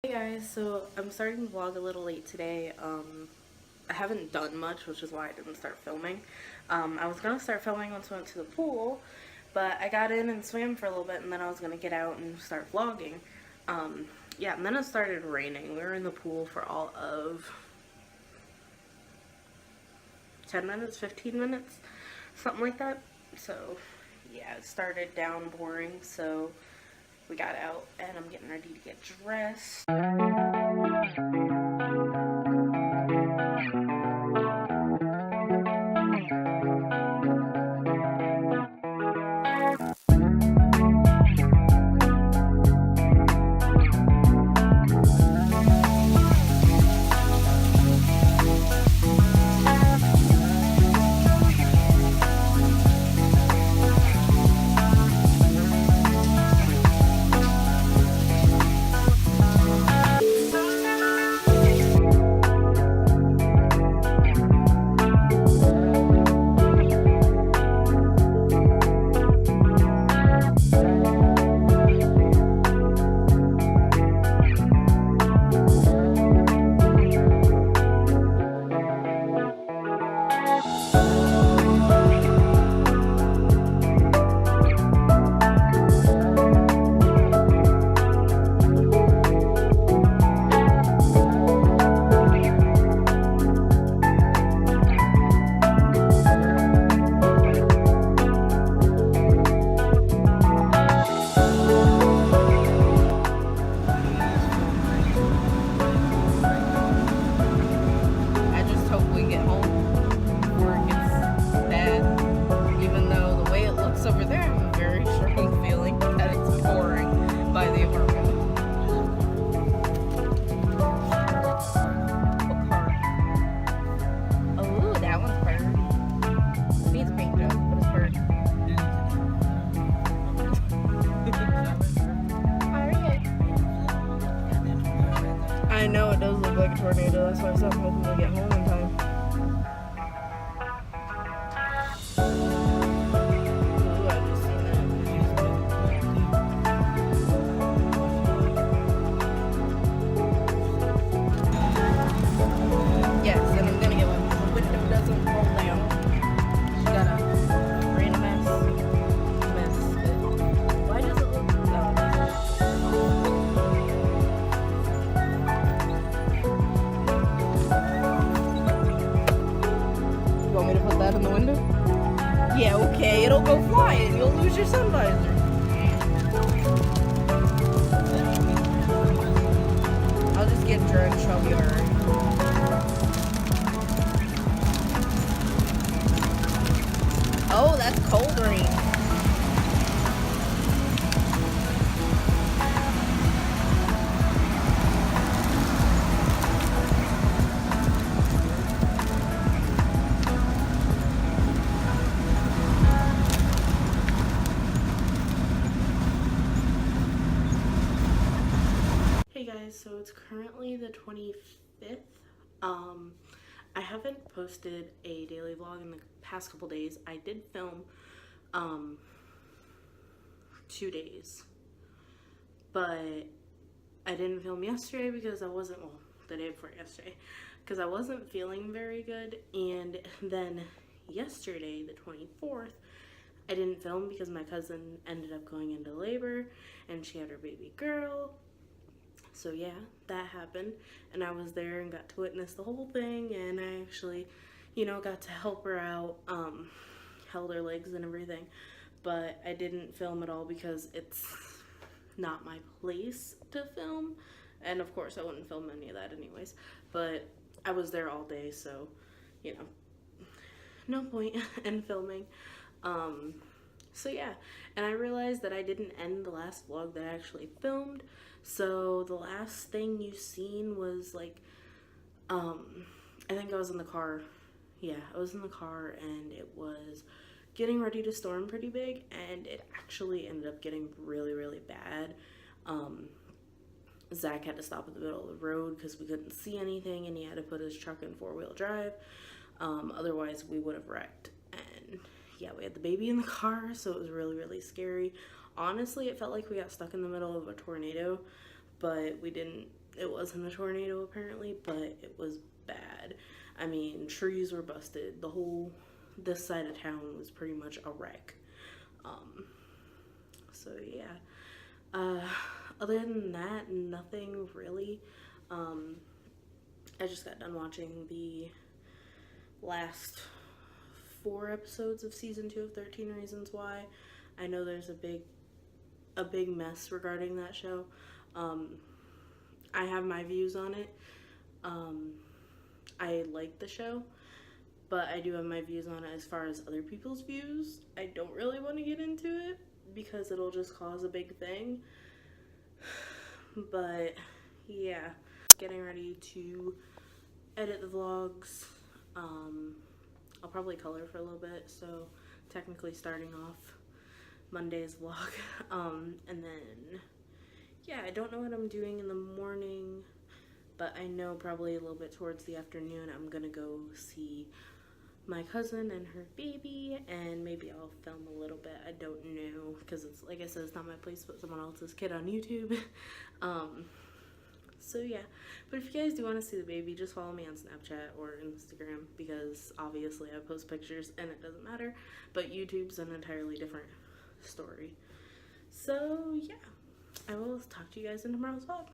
Hey guys, so I'm starting the vlog a little late today. I haven't done much, which is why I didn't start filming. I was gonna start filming once I went to the pool, but I got in and swam for a little bit, and then I was gonna get out and start vlogging. Yeah, and then it started raining. We were in the pool for all of 10 minutes, 15 minutes, something like that. So, yeah, it started downpouring, so we got out, and I'm getting ready to get dressed. I just hope we get home before it gets bad. Even though the way it looks over there, I have a very strong feeling that it's pouring by the apartment. What car? Oh, that one's purred. Needs a paint job, but it's purred. I know it does look like a tornado, that's why I am hoping we get home in time. Ooh, I just seen that. Yes, and I'm gonna get one. The window doesn't roll down. She got a rain mess. Why does it look You want me to put that in the window? Yeah, okay, it'll go flying. You'll lose your sun visor. I'll just get drenched, I'll be alright. Oh, that's cold rain. Hey guys, so it's currently the 25th. I haven't posted a daily vlog in the past couple days. I did film 2 days, but I didn't film yesterday because I wasn't, well, the day before yesterday, because I wasn't feeling very good. And then yesterday, the 24th, I didn't film because my cousin ended up going into labor and she had her baby girl. So yeah, that happened, and I was there and got to witness the whole thing, and I actually, got to help her out, held her legs and everything, but I didn't film at all because it's not my place to film, and of course I wouldn't film any of that anyways, but I was there all day, so, no point in filming. So yeah, and I realized that I didn't end the last vlog that I actually filmed. So the last thing you seen was like, I think I was in the car. Yeah, I was in the car and it was getting ready to storm pretty big, and it actually ended up getting really, really bad. Zach had to stop in the middle of the road because we couldn't see anything, and he had to put his truck in 4-wheel drive. Otherwise we would have wrecked. And yeah, we had the baby in the car, so it was really, really scary. Honestly, it felt like we got stuck in the middle of a tornado, but we didn't it wasn't a tornado apparently, but it was bad. I mean, trees were busted. This side of town was pretty much a wreck. So yeah. Other than that, nothing really. I just got done watching the last 4 episodes of season 2 of 13 Reasons Why. I know there's a big mess regarding that show. I have my views on it. I like the show, but I do have my views on it as far as other people's views. I don't really want to get into it because it'll just cause a big thing. But yeah, getting ready to edit the vlogs. I'll probably color for a little bit, so technically starting off Monday's vlog. And then yeah, I don't know what I'm doing in the morning, but I know probably a little bit towards the afternoon I'm gonna go see my cousin and her baby, and maybe I'll film a little bit. I don't know, because it's, like I said, it's not my place, but someone else's kid on YouTube. So yeah, but if you guys do want to see the baby, just follow me on Snapchat or Instagram, because obviously I post pictures and it doesn't matter, but YouTube's an entirely different story. So yeah, I will talk to you guys in tomorrow's vlog.